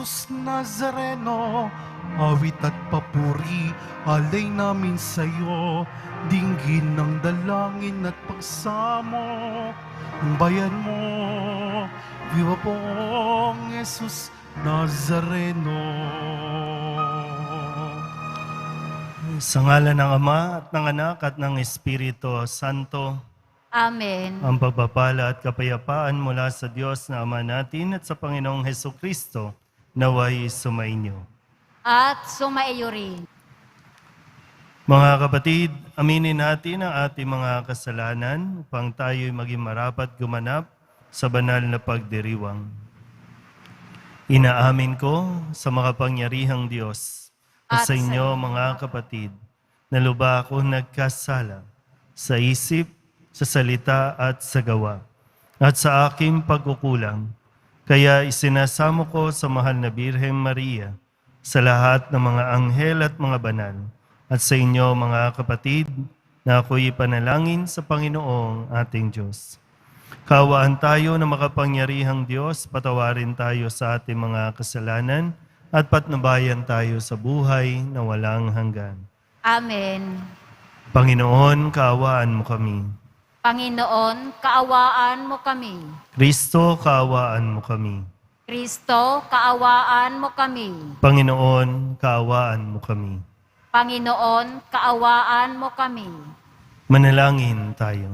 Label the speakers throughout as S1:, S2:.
S1: Jesus Nazareno, awit at papuri, alay namin sa'yo, dinggin ng dalangin at pagsamo ng bayan mo. Viva pong Jesus Nazareno.
S2: Sa ngalan ng Ama at ng Anak at ng Espiritu Santo,
S3: Amen.
S2: ang pagpapala at kapayapaan mula sa Diyos na Ama natin at sa Panginoong Hesukristo naway sumainyo.
S3: At sumaiyo rin.
S2: Mga kapatid, aminin natin ang ating mga kasalanan upang tayo'y maging marapat gumanap sa banal na pagdiriwang. Inaamin ko sa makapangyarihang Diyos at sa inyo mga kapatid na lubha ako nagkasala sa isip, sa salita at sa gawa at sa aking pagkukulang. Kaya isinasamo ko sa mahal na Birheng Maria, sa lahat ng mga anghel at mga banal, at sa inyo mga kapatid na ako'y ipanalangin sa Panginoong ating Diyos. Kaawaan tayo na makapangyarihang Diyos, patawarin tayo sa ating mga kasalanan at patnubayan tayo sa buhay na walang hanggan.
S3: Amen.
S2: Panginoon, kaawaan mo kami.
S3: Panginoon, kaawaan mo kami.
S2: Kristo, kaawaan mo kami.
S3: Kristo, kaawaan mo kami.
S2: Panginoon, kaawaan mo kami.
S3: Panginoon, kaawaan mo kami.
S2: Manalangin tayo.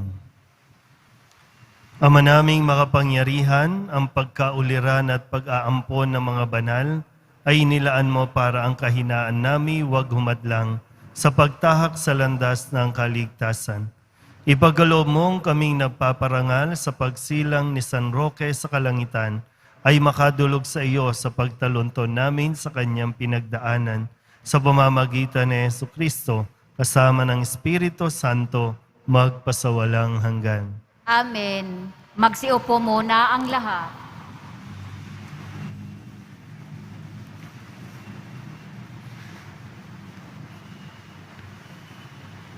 S2: Ama naming makapangyarihan, ang pagkauliran at pag-aampon ng mga banal ay inilaan mo para ang kahinaan nami huwag humadlang sa pagtahak sa landas ng kaligtasan. Ipagkaloob mong kaming nagpaparangal sa pagsilang ni San Roque sa kalangitan ay makadulog sa iyo sa pagtalunton namin sa kanyang pinagdaanan sa pamamagitan ni Jesucristo kasama ng Espiritu Santo magpasawalang hanggan.
S3: Amen. Magsiupo muna ang lahat.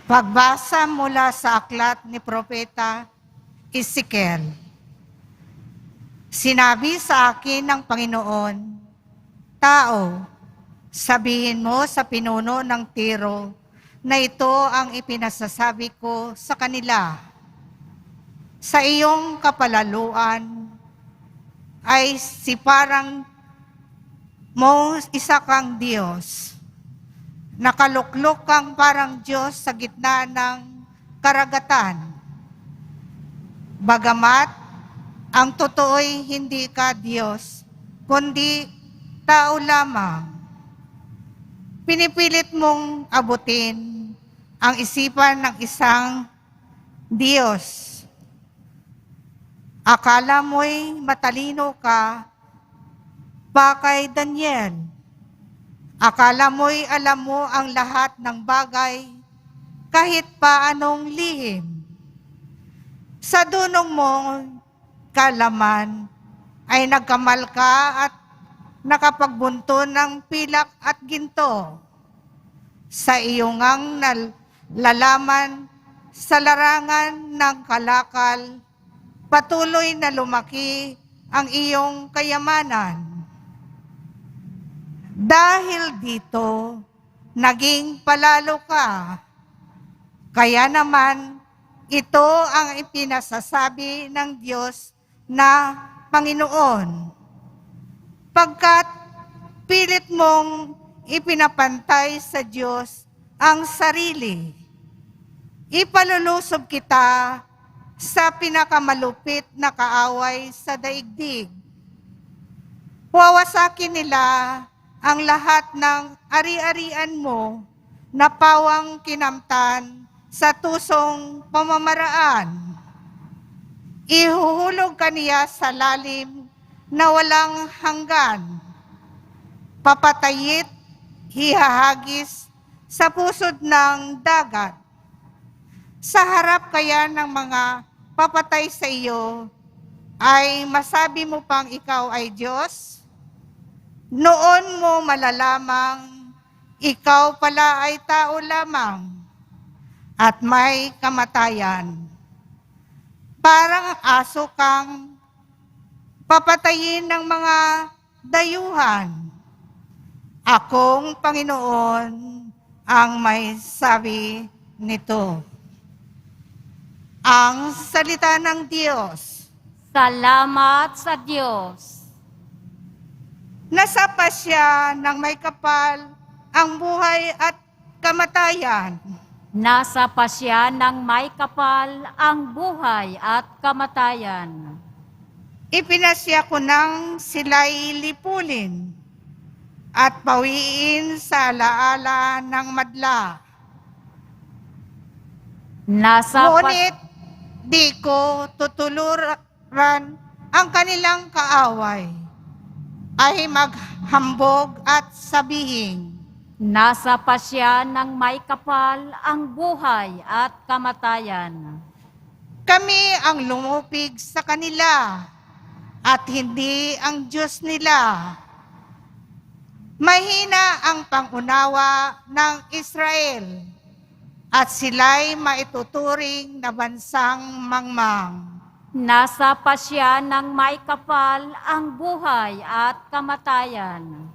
S4: Pagbasa mula sa aklat ni Propeta Ezekiel. Sinabi sa akin ng Panginoon, Tao, sabihin mo sa pinuno ng Tiro na ito ang ipinasasabi ko sa kanila. Sa iyong kapalaluan ay siparang mo isa kang Diyos. Nakaluklok kang parang Diyos sa gitna ng karagatan. Bagamat ang totoo'y hindi ka Diyos, kundi tao lamang. Pinipilit mong abutin ang isipan ng isang Diyos. Akala mo'y matalino ka, pa kay Daniel. Akala mo'y alam mo ang lahat ng bagay, kahit pa anong lihim. Sa dunong mong kalaman ay nagkamal ka at nakapagbunto ng pilak at ginto. Sa iyong ngang nalalaman sa larangan ng kalakal, patuloy na lumaki ang iyong kayamanan. Dahil dito, naging palalo ka. Kaya naman, ito ang ipinasasabi ng Diyos na Panginoon. Pagkat pilit mong ipinapantay sa Diyos ang sarili, ipalulusob kita sa pinakamalupit na kaaway sa daigdig. Wawasakin nila ang lahat ng ari-arian mo na pawang kinamtan sa tusong pamamaraan. Ihuhulog ka niya sa lalim na walang hanggan. Papatayit, hihahagis sa pusod ng dagat. Sa harap kaya ng mga papatay sa iyo, ay masabi mo pang ikaw ay Diyos? Noon mo malalamang ikaw pala ay tao lamang at may kamatayan. Parang aso kang papatayin ng mga dayuhan. Akong Panginoon ang may sabi nito. Ang salita ng Diyos.
S3: Salamat sa Diyos.
S4: Nasapa siya ng may kapal ang buhay at kamatayan.
S3: Nasa pasya ng may kapal ang buhay at kamatayan.
S4: Ipinasya ko nang sila'y lipulin at pawiin sa alaala ng madla. Ngunit di ko tutuluran ang kanilang kaaway ay maghambog at sabihin,
S3: Nasa pasya ng may kapal ang buhay at kamatayan.
S4: kami ang lumupig sa kanila at hindi ang Diyos nila. Mahina ang pangunawa ng Israel at sila'y maituturing na bansang mangmang.
S3: Nasa pasya ng may kapal ang buhay at kamatayan.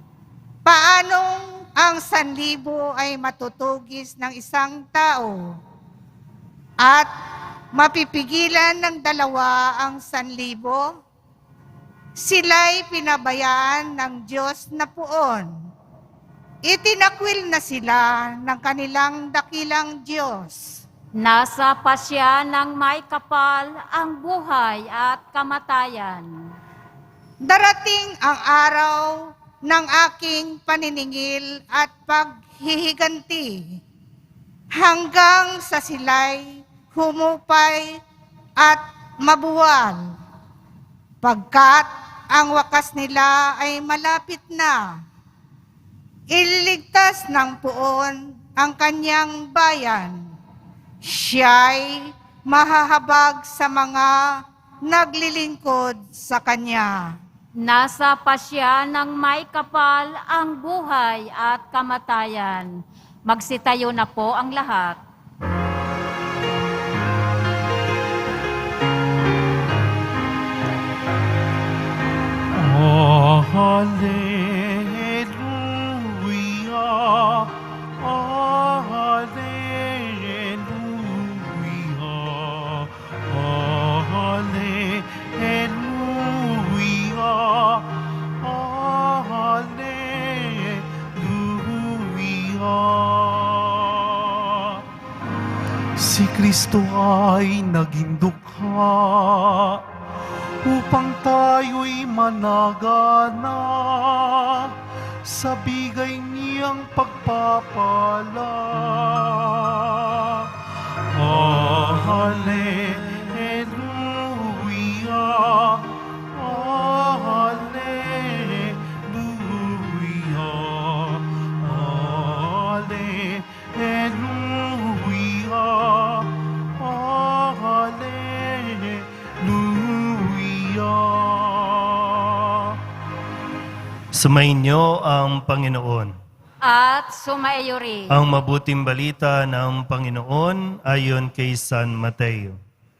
S4: Paanong ang 1,000 ay matutugis ng isang tao at mapipigilan ng 2 ang 1,000? Sila'y pinabayaan ng Diyos na puon. Itinakwil na sila ng kanilang dakilang Diyos.
S3: Nasa pasya ng may kapal ang buhay at kamatayan.
S4: Darating ang araw ng aking paniningil at paghihiganti hanggang sa sila'y humupay at mabuwal, pagkat ang wakas nila ay malapit na. Ililigtas ng puon ang kanyang bayan. Siya'y mahahabag sa mga naglilingkod sa kanya.
S3: Nasa pasya ng may kapal ang buhay at kamatayan. Magsitayo na po ang lahat.
S1: Oh, hallelujah. Oh, hallelujah. Oh, hallelujah. Oh, hallelujah. Si Kristo ay naging dukha upang tayo'y managana sa bigay niyang pagpapala. Oh, hallelujah. Oh, hallelujah. Oh, hallelujah. Oh, hallelujah.
S2: Sumainyo ang Panginoon.
S3: At sumaiyo rin.
S2: Ang mabuting balita ng Panginoon ayon kay San Mateo.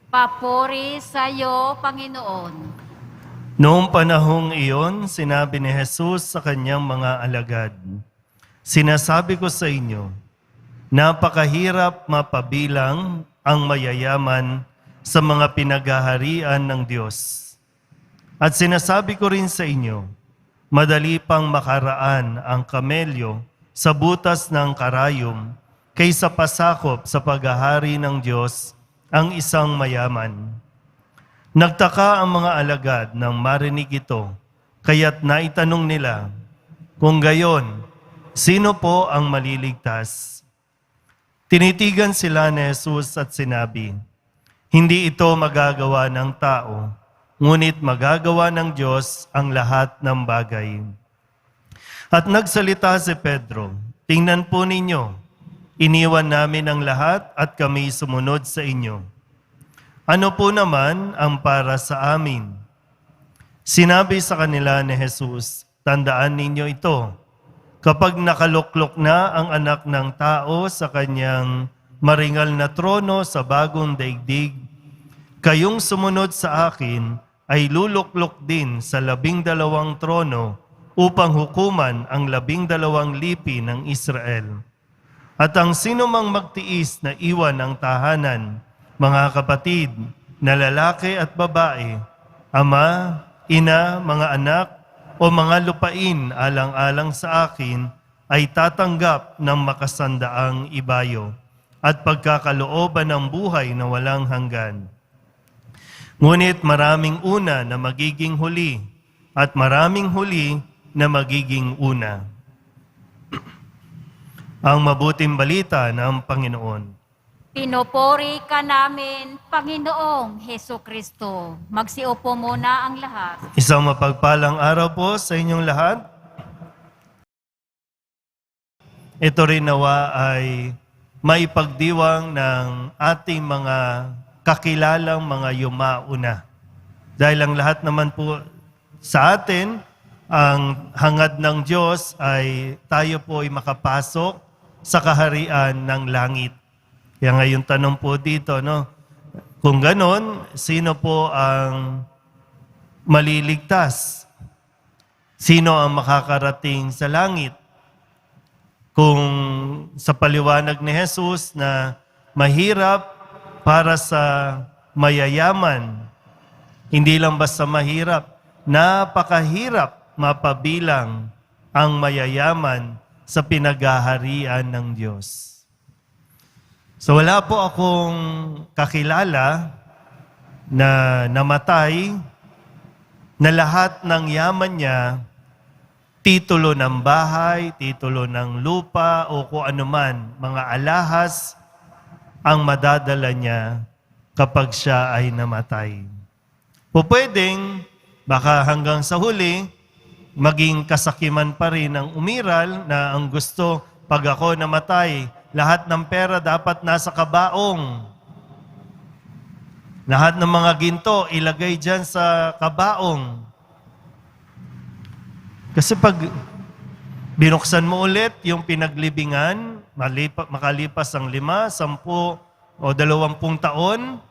S3: Papuri sa iyo, Panginoon.
S2: Noong panahong iyon, sinabi ni Jesus sa kanyang mga alagad, "Sinasabi ko sa inyo, napakahirap mapabilang ang mayayaman sa mga pinaghaharian ng Diyos. At sinasabi ko rin sa inyo, madali pang makaraan ang kamelyo sa butas ng karayom kaysa pasakop sa paghahari ng Diyos ang isang mayaman." Nagtaka ang mga alagad nang marinig ito, kaya't naitanong nila, "Kung gayon, sino po ang maliligtas?" Tinitigan sila ni Jesus at sinabi, "Hindi ito magagawa ng tao, ngunit magagawa ng Diyos ang lahat ng bagay." At nagsalita si Pedro, "Tingnan po ninyo, iniwan namin ang lahat at kami sumunod sa inyo. Ano po naman ang para sa amin?" Sinabi sa kanila ni Jesus, "Tandaan ninyo ito, kapag nakaluklok na ang anak ng tao sa kanyang maringal na trono sa bagong daigdig, kayong sumunod sa akin ay luluklok din sa 12 trono upang hukuman ang 12 lipi ng Israel. At ang sino mang magtiis na iwan ang tahanan, mga kapatid, na lalaki at babae, ama, ina, mga anak, o mga lupain alang-alang sa akin, ay tatanggap ng makasandaang ibayo at pagkakalooban ng buhay na walang hanggan. Ngunit maraming una na magiging huli, at maraming huli na magiging una. Ang mabuting balita ng Panginoon.
S3: Pinupuri ka namin, Panginoong Heso Kristo. Magsiupo muna ang lahat.
S2: Isang mapagpalang araw po sa inyong lahat. Ito rin nawa ay maipagdiwang ng ating mga kakilalang mga yumauna. Dahil ang lahat naman po sa atin, ang hangad ng Diyos ay tayo po ay makapasok sa kaharian ng langit. Kaya ngayon tanong po dito, no? Kung ganon, sino po ang maliligtas? Sino ang makakarating sa langit? Kung sa paliwanag ni Jesus na mahirap para sa mayayaman, hindi lang basta mahirap, napakahirap mapabilang ang mayayaman sa pinaghaharian ng Diyos. So wala po akong kakilala na namatay na lahat ng yaman niya, titulo ng bahay, titulo ng lupa o kung anuman, mga alahas ang madadala niya kapag siya ay namatay. O pwedeng, baka hanggang sa huli, maging kasakiman pa rin ang umiral na ang gusto, pag ako namatay, lahat ng pera dapat nasa kabaong. Lahat ng mga ginto, ilagay dyan sa kabaong. Kasi pag binuksan mo ulit yung pinaglibingan, makalipas ang 5, 10, o 20 taon,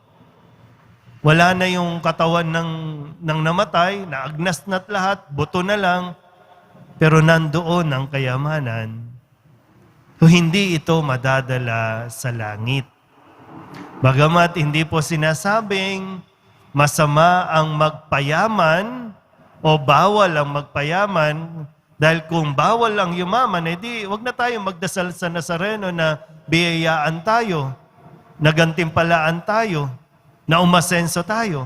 S2: wala na yung katawan ng namatay, naagnas na't lahat, buto na lang, pero nandoon ang kayamanan. So, hindi ito madadala sa langit. Bagamat hindi po sinasabing masama ang magpayaman o bawal ang magpayaman, dahil kung bawal ang yumaman, edi wag na tayo magdasal sa Nazareno na biyayaan tayo, na gantimpalaan tayo, na umasenso tayo.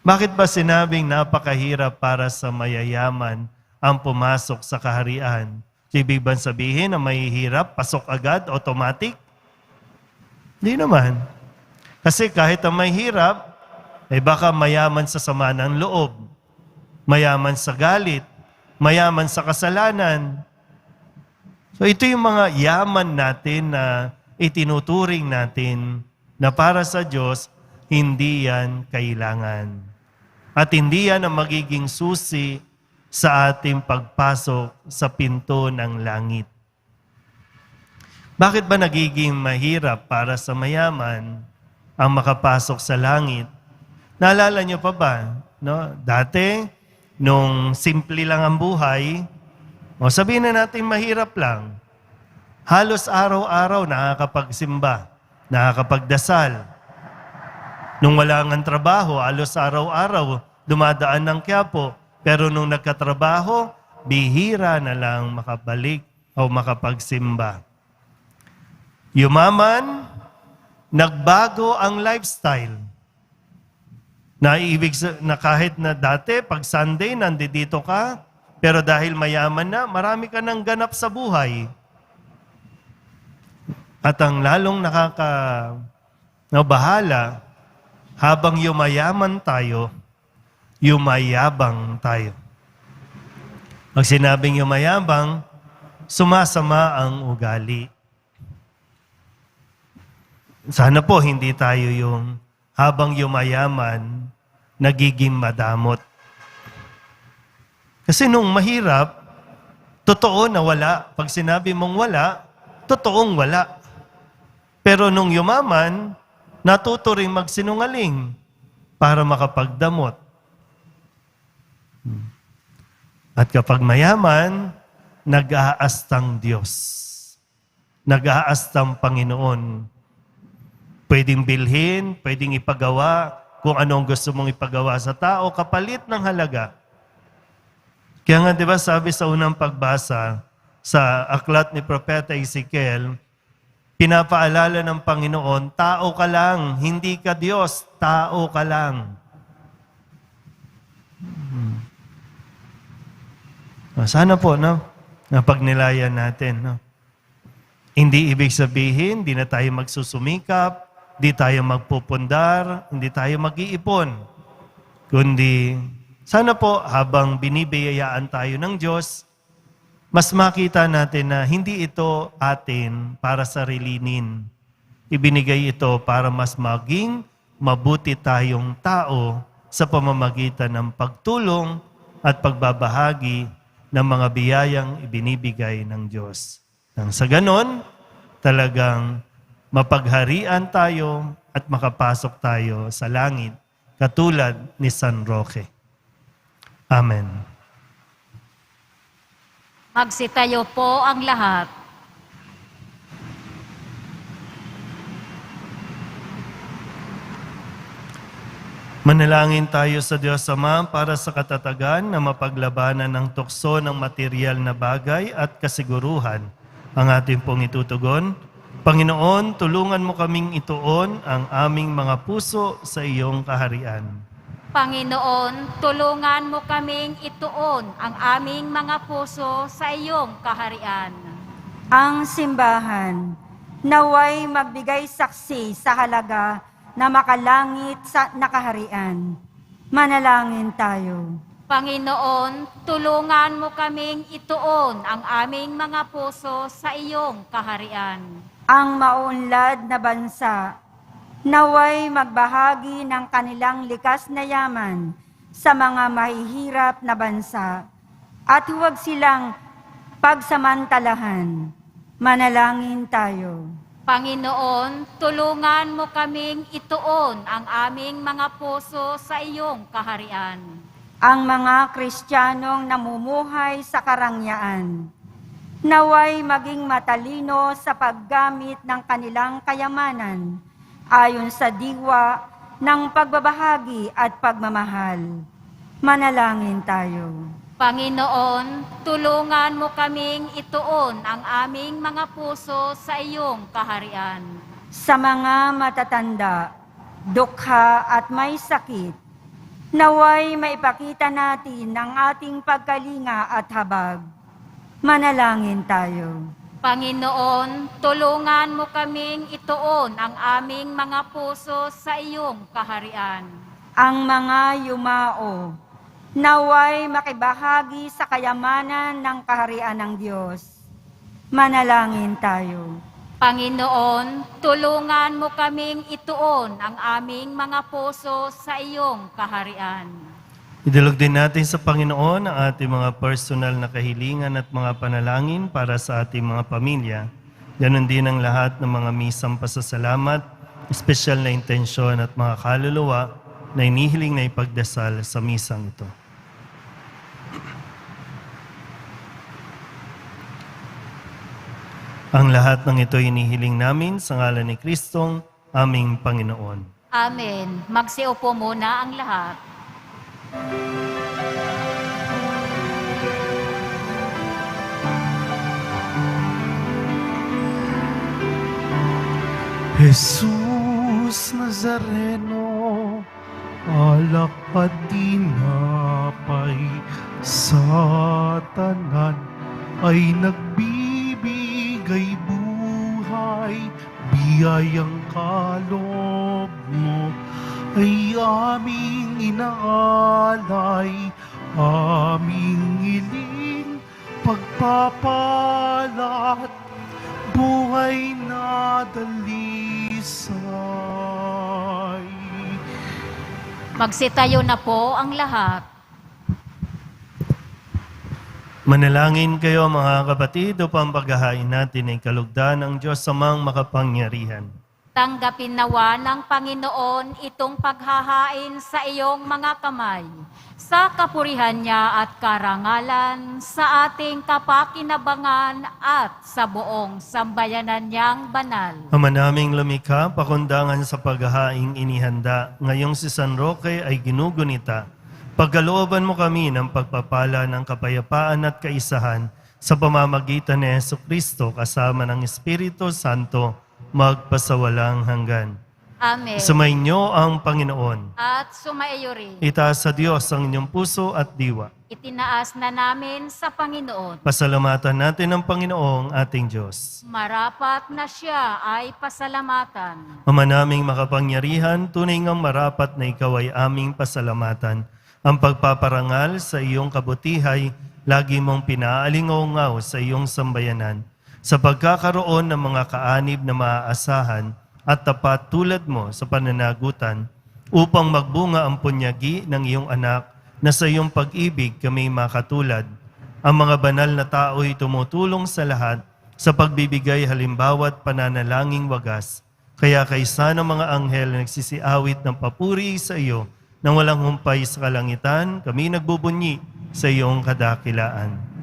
S2: Bakit ba sinabing napakahirap para sa mayayaman ang pumasok sa kaharian? Ibig bang sabihin na mahihirap, pasok agad, automatic? Hindi naman. Kasi kahit ang mahirap, baka mayaman sa sama ng loob, mayaman sa galit, mayaman sa kasalanan. So ito yung mga yaman natin na itinuturing natin na para sa Diyos, hindi yan kailangan. At hindi yan ang magiging susi sa ating pagpasok sa pinto ng langit. Bakit ba nagiging mahirap para sa mayaman ang makapasok sa langit? Naalala niyo pa ba? No? Dati, nung simple lang ang buhay, o sabihin na natin mahirap lang, halos araw-araw nakakapagsimba, nakakapagdasal. Nung wala ngang trabaho, halos araw-araw dumadaan ng Quiapo. Pero nung nagkatrabaho, bihira na lang makabalik o makapagsimba. Yumaman, nagbago ang lifestyle. Na kahit na dati, pag Sunday, nandito ka, pero dahil mayaman na, marami ka nang ganap sa buhay. At ang lalong bahala, habang yumayaman tayo, yumayabang tayo. Pag sinabing yumayabang, sumasama ang ugali. Sana po hindi tayo yung habang yumayaman, nagiging madamot. Kasi nung mahirap, totoo na wala. Pag sinabi mong wala, totoong wala. Pero nung yumaman, natuto ring magsinungaling para makapagdamot. At kapag mayaman, nag-aastang Diyos. Nag-aastang Panginoon. Pwedeng bilhin, pwedeng ipagawa, kung anong gusto mong ipagawa sa tao, kapalit ng halaga. Kaya nga, di ba, sabi sa unang pagbasa, sa aklat ni Propeta Ezekiel, pinapaalala ng Panginoon, tao ka lang, hindi ka Diyos, tao ka lang. Sana po, no? Napagnilayan natin, no? Hindi ibig sabihin, hindi na tayo magsusumikap, hindi tayo magpupundar, hindi tayo mag-iipon. Kundi, sana po, habang binibiyayaan tayo ng Diyos, mas makita natin na hindi ito atin para sarilinin. Ibinigay ito para mas maging mabuti tayong tao sa pamamagitan ng pagtulong at pagbabahagi ng mga biyayang ibinibigay ng Diyos. Nang sa ganon, talagang mapagharian tayo at makapasok tayo sa langit katulad ni San Roque. Amen.
S3: Magsitayo po ang lahat.
S2: Manalangin tayo sa Diyos Ama para sa katatagan na mapaglabanan ng tukso ng material na bagay at kasiguruhan ang ating pong itutugon. Panginoon, tulungan mo kaming ituon ang aming mga puso sa iyong kaharian.
S3: Panginoon, tulungan mo kaming ituon ang aming mga puso sa iyong kaharian.
S5: Ang simbahan, naway magbigay saksi sa halaga na makalangit sa nakaharian. Manalangin tayo.
S3: Panginoon, tulungan mo kaming ituon ang aming mga puso sa iyong kaharian.
S5: Ang maunlad na bansa, naway magbahagi ng kanilang likas na yaman sa mga mahihirap na bansa at huwag silang pagsamantalahan. Manalangin tayo.
S3: Panginoon, tulungan mo kaming ituon ang aming mga puso sa iyong kaharian.
S5: Ang mga Kristiyanong namumuhay sa karangyaan, naway maging matalino sa paggamit ng kanilang kayamanan ayon sa diwa ng pagbabahagi at pagmamahal. Manalangin tayo.
S3: Panginoon, tulungan mo kaming ituon ang aming mga puso sa iyong kaharian.
S5: Sa mga matatanda, dukha at may sakit, naway maipakita natin ang ating pagkalinga at habag. Manalangin tayo.
S3: Panginoon, tulungan mo kaming ituon ang aming mga puso sa iyong kaharian.
S5: Ang mga yumao, naway makibahagi sa kayamanan ng kaharian ng Diyos. Manalangin tayo.
S3: Panginoon, tulungan mo kaming ituon ang aming mga puso sa iyong kaharian.
S2: Idulog din natin sa Panginoon ang ating mga personal na kahilingan at mga panalangin para sa ating mga pamilya. Ganon din ang lahat ng mga misang pasasalamat, espesyal na intensyon at mga kaluluwa na inihiling na ipagdasal sa misang ito. Ang lahat ng ito inihiling namin sa ngalan ni Kristong aming Panginoon.
S3: Amen. Magsiupo muna ang lahat.
S1: Jesus Nazareno, alak at tinapay sa tanan ay nagbibigay buhay, biyayang kaloob mo ay aming inaalay, aming hiling pagpapalat, buhay na dalisay.
S3: Magsitayo na po ang lahat.
S2: Manalangin kayo mga kapatid upang paghahain natin ay kalugdan ng Diyos Amang makapangyarihan.
S3: Tanggapin nawa ng Panginoon itong paghahain sa iyong mga kamay, sa kapurihan niya at karangalan, sa ating kapakinabangan at sa buong sambayanan niyang banal.
S2: Ama naming lumikha, pakundangan sa paghahaing inihanda, ngayong si San Roque ay ginugunita. Pagkalooban mo kami ng pagpapala ng kapayapaan at kaisahan sa pamamagitan ni Jesucristo kasama ng Espiritu Santo, magpasawalang hanggan.
S3: Amen.
S2: Sumainyo ang Panginoon.
S3: At sumaiyo rin.
S2: Itaas sa Diyos ang inyong puso at diwa.
S3: Itinaas na namin sa Panginoon.
S2: Pasalamatan natin ang Panginoong ating Diyos.
S3: Marapat na siya ay pasalamatan.
S2: Ama naming makapangyarihan, tunay ngang marapat na ikaw ay aming pasalamatan. Ang pagpaparangal sa iyong kabutihay, lagi mong pinaalingaw sa iyong sambayanan. Sa pagkakaroon ng mga kaanib na maaasahan at tapat tulad mo sa pananagutan, upang magbunga ang punyagi ng iyong anak na sa iyong pag-ibig kami makatulad. Ang mga banal na tao'y tumutulong sa lahat sa pagbibigay halimbawa at pananalangin wagas. Kaya kaysa ng mga anghel na nagsisiawit ng papuri sa iyo, nang walang humpay sa kalangitan, kami nagbubunyi sa iyong kadakilaan.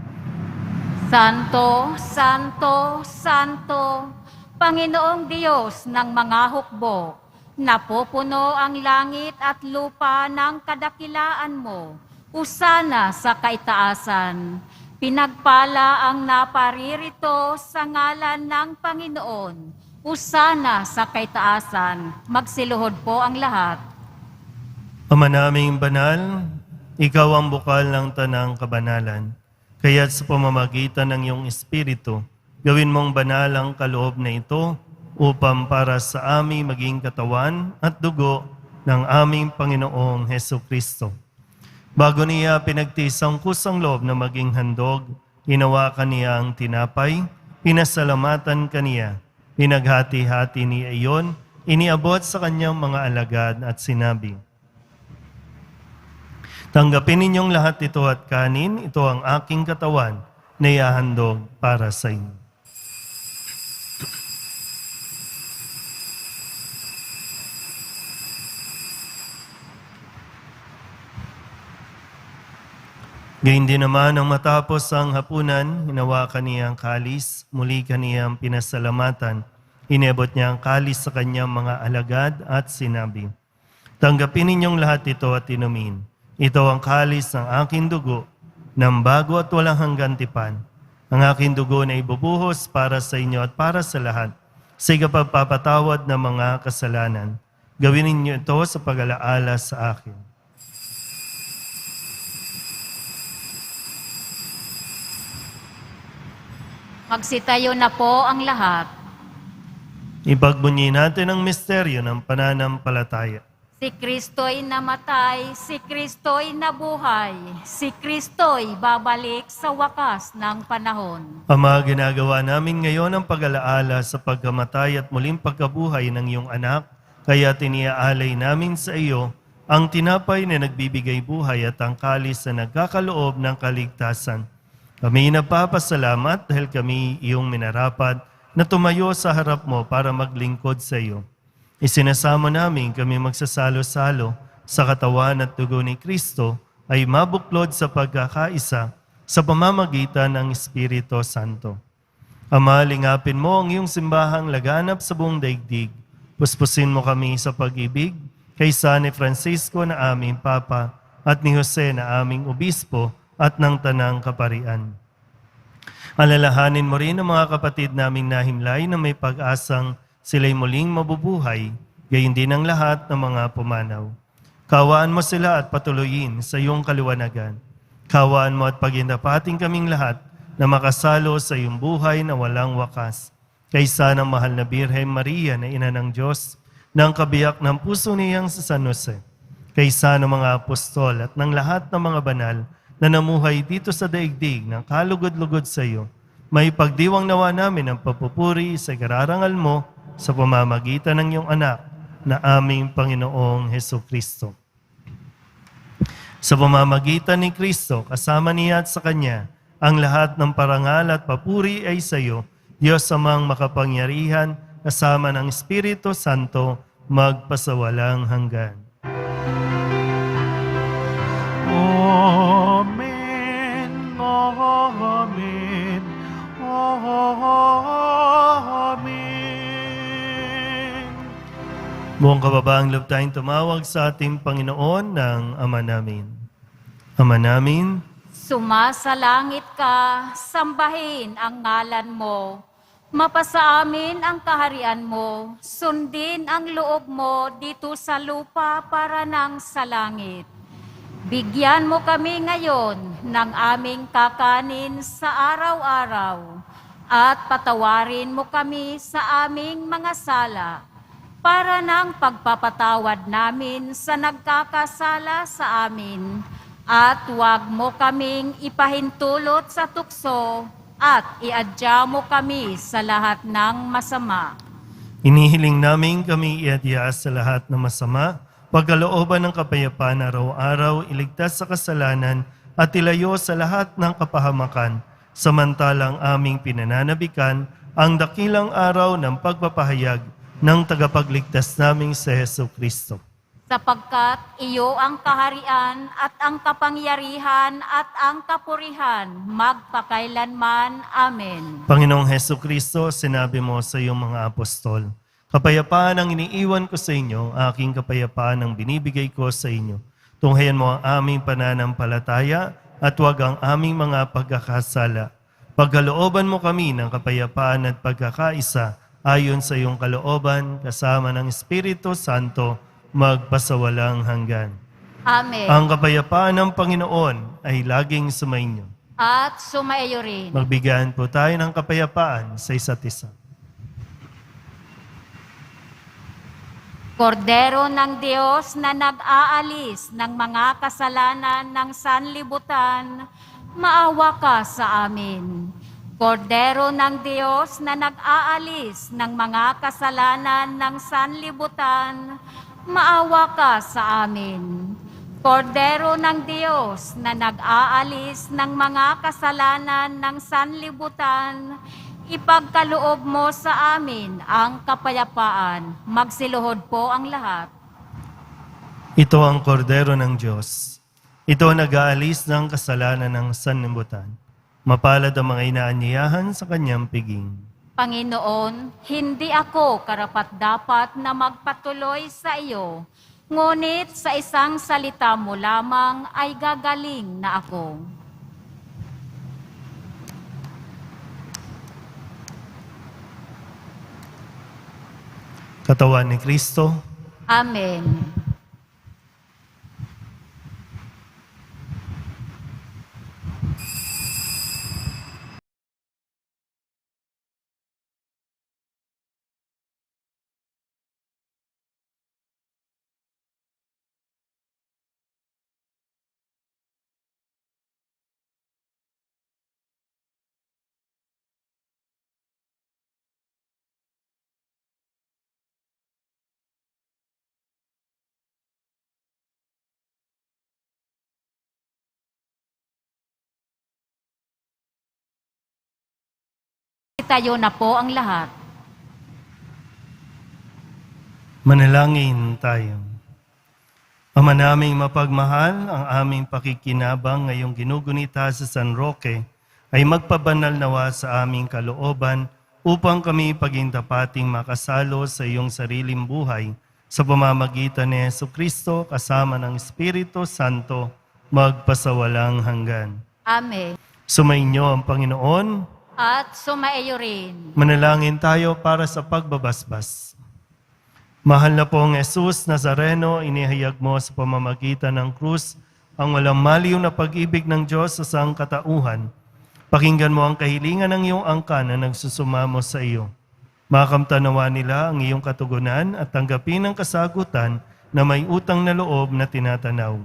S3: Santo, Santo, Santo, Panginoong Diyos ng mga hukbo, napupuno ang langit at lupa ng kadakilaan mo. Usana sa kaitaasan, pinagpala ang naparirito sa ngalan ng Panginoon. Usana sa kaitaasan, magsiluhod po ang lahat.
S2: Ama naming banal, ikaw ang bukal ng tanang kabanalan. Kaya't sa pamamagitan ng iyong Espiritu, gawin mong banal ang kaloob na ito upang para sa aming maging katawan at dugo ng aming Panginoong Hesukristo. Bago niya pinagtiis ang kusang loob na maging handog, hinawakan niya ang tinapay, pinasalamatan kaniya, pinaghati-hati niya iyon, iniabot sa kanyang mga alagad at sinabi, "Tanggapin ninyong lahat ito at kanin, ito ang aking katawan na ihahandog para sa inyo." Gayun din naman ang matapos ang hapunan, hinawakan niya ang kalis, muli kaniyang pinasalamatan, inebot niya ang kalis sa kanyang mga alagad at sinabi, "Tanggapin ninyong lahat ito at inumin. Ito ang kalis ng aking dugo, ng bago at walang hanggang tipan. Ang aking dugo na ibubuhos para sa inyo at para sa lahat, sa ikapagpapatawad ng mga kasalanan. Gawin ninyo ito sa pag-alaala sa akin."
S3: Magsitayo na po ang lahat.
S2: Ipagbunyi natin ang misteryo ng pananampalataya.
S3: Si Kristo'y namatay, si Kristo'y nabuhay, si Kristo'y babalik sa wakas ng panahon.
S2: Ama, ginagawa namin ngayon ang pag-alaala sa pagkamatay at muling pagkabuhay ng iyong anak, kaya tiniaalay namin sa iyo ang tinapay na nagbibigay buhay at ang kalis na nagkakaloob ng kaligtasan. Kami nagpapasalamat dahil kami iyong minarapat na tumayo sa harap mo para maglingkod sa iyo. Isinasamo namin kami magsasalo-salo sa katawan at dugo ni Kristo ay mabuklod sa pagkakaisa sa pamamagitan ng Espiritu Santo. Ama, lingapin mo ang iyong simbahang laganap sa buong daigdig. Puspusin mo kami sa pag-ibig kaysa ni Francisco na aming Papa at ni Jose na aming Obispo at ng Tanang Kaparian. Alalahanin mo rin ang mga kapatid naming nahimlay na may pag-asang sila'y muling mabubuhay, gayon din ang lahat ng mga pumanaw. Kawaan mo sila at patuloyin sa iyong kaliwanagan. Kawaan mo at pagindapating kaming lahat na makasalo sa iyong buhay na walang wakas. Kaysa ng mahal na Birhen Maria na Ina ng Diyos, ng kabiyak ng puso niyang sa San Jose, kaysa ng mga apostol at ng lahat ng mga banal na namuhay dito sa daigdig ng kalugod-lugod sa iyo, may pagdiwang nawa namin ang papupuri sa kararangal mo sa pamamagitan ng iyong anak na aming Panginoong Hesukristo. Sa pamamagitan ni Kristo, kasama niya at sa Kanya, ang lahat ng parangal at papuri ay sa iyo, Diyos amang makapangyarihan, kasama ng Espiritu Santo, magpasawalang hanggan.
S1: Amen. Amen. Amen.
S2: Buong kababaang loob tayong tumawag sa ating Panginoon ng Ama namin. Ama namin,
S3: Sumasalangit ka, sambahin ang ngalan mo. Mapasa amin ang kaharian mo, sundin ang loob mo dito sa lupa para nang sa langit. Bigyan mo kami ngayon ng aming kakanin sa araw-araw at patawarin mo kami sa aming mga sala para nang pagpapatawad namin sa nagkakasala sa amin at huwag mo kaming ipahintulot sa tukso at iadya mo kami sa lahat ng masama.
S2: inihiling namin kami iadya sa lahat ng masama, pagkalooban ng kapayapaan araw-araw, iligtas sa kasalanan at ilayo sa lahat ng kapahamakan, samantalang aming pinananabikan ang dakilang araw ng pagpapahayag ng tagapagligtas naming si Jesucristo.
S3: Sapagkat iyo ang kaharian at ang kapangyarihan at ang kapurihan magpakailanman. Amen.
S2: Panginoong Jesucristo, sinabi mo sa iyong mga apostol, kapayapaan ang iniiwan ko sa inyo, aking kapayapaan ang binibigay ko sa inyo. Tunghayan mo ang aming pananampalataya at huwag ang aming mga pagkakasala. Pagkalooban mo kami ng kapayapaan at pagkakaisa ayon sa iyong kalooban, kasama ng Espiritu Santo, magpasawalang hanggan.
S3: Amen.
S2: Ang kapayapaan ng Panginoon ay laging sumainyo.
S3: At sumaiyo rin.
S2: Magbigayan po tayo ng kapayapaan sa isa't isa.
S3: Kordero ng Diyos na nag-aalis ng mga kasalanan ng sanlibutan, maawa ka sa amin. Kordero ng Diyos na nag-aalis ng mga kasalanan ng sanlibutan, maawa ka sa amin. Kordero ng Diyos na nag-aalis ng mga kasalanan ng sanlibutan, ipagkaloob mo sa amin ang kapayapaan. Magsiluhod po ang lahat.
S2: Ito ang kordero ng Diyos. Ito ang nag-aalis ng kasalanan ng sanlibutan. Mapalad ang mga inaanyayahan sa kanyang piging.
S3: Panginoon, hindi ako karapat-dapat na magpatuloy sa iyo, ngunit sa isang salita mo lamang ay gagaling na ako.
S2: Katawan ni Kristo,
S3: Amen. Tayo na po ang lahat.
S2: manalangin tayo. Ama naming mapagmahal, ang aming pakikinabang ngayong ginugunita sa San Roque ay magpabanal nawa sa aming kalooban upang kami pagintapating makasalo sa iyong sariling buhay sa pamamagitan ni Jesucristo kasama ng Espiritu Santo magpasawalang hanggan.
S3: Amen.
S2: Sumainyo ang Panginoon.
S3: At sumaiyo rin.
S2: Manalangin tayo para sa pagbabasbas. Mahal na pong Jesus Nazareno, inihayag mo sa pamamagitan ng krus ang walang maliw na pag-ibig ng Diyos sa sangkatauhan. Pakinggan mo ang kahilingan ng iyong angkan na nagsusumamo sa iyo. Makamtanawa nila ang iyong katugunan at tanggapin ang kasagutan na may utang na loob na tinatanaw.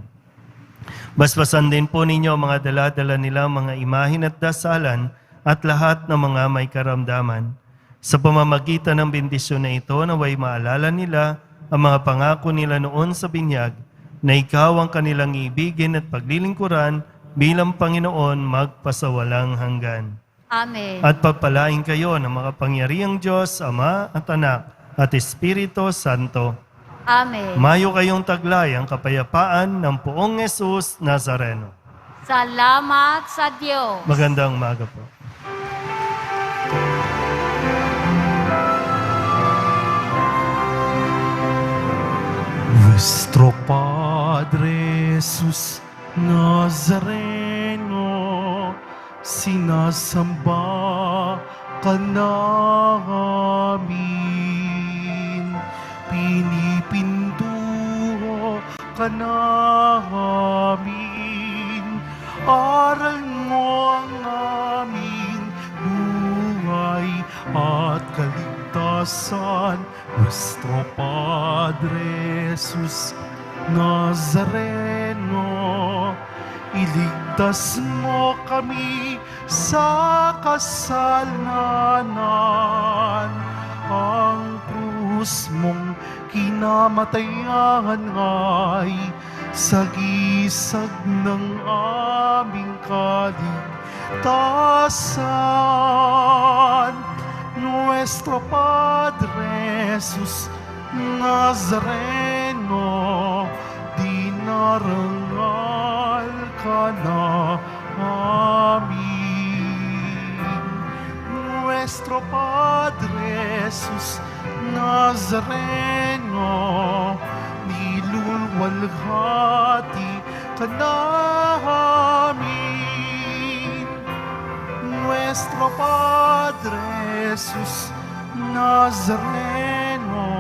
S2: Basbasan din po ninyo ang mga dala-dala nila, mga imahin at dasalan at lahat ng mga may karamdaman. Sa pamamagitan ng bendisyon na ito, naway maalala nila ang mga pangako nila noon sa binyag na ikaw ang kanilang ibigin at paglilingkuran bilang Panginoon magpasawalang hanggan.
S3: Amen.
S2: At pagpalain kayo ng makapangyarihang Diyos, Ama at Anak at Espiritu Santo.
S3: Amen.
S2: Mayo kayong taglay ang kapayapaan ng Poong Jesus Nazareno.
S3: Salamat sa Diyos.
S2: Magandang umaga po.
S1: Nuestro Padre Jesus Nazareno, sinasamba ka namin, pinipintuho ka namin, aral mo ang aming buhay at kaligtasan. Nuestro Padre Jesus Nazareno, iligtas mo kami sa kasalanan. Ang krus mong kinamatayan ay sagisag ng aming kaligtasan. Nuestro Padre Jesus Nazareno, dinarangal ka namin. Nuestro Padre Jesus Nazareno, nilulwalhati ka namin. Nuestro Padre Jesus Nazareno,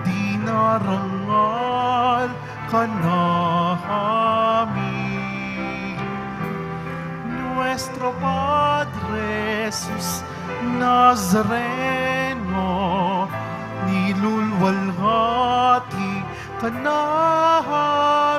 S1: dinarangal ka namin. Nuestro Padre Jesus Nazareno, nilulwalhati ka namin.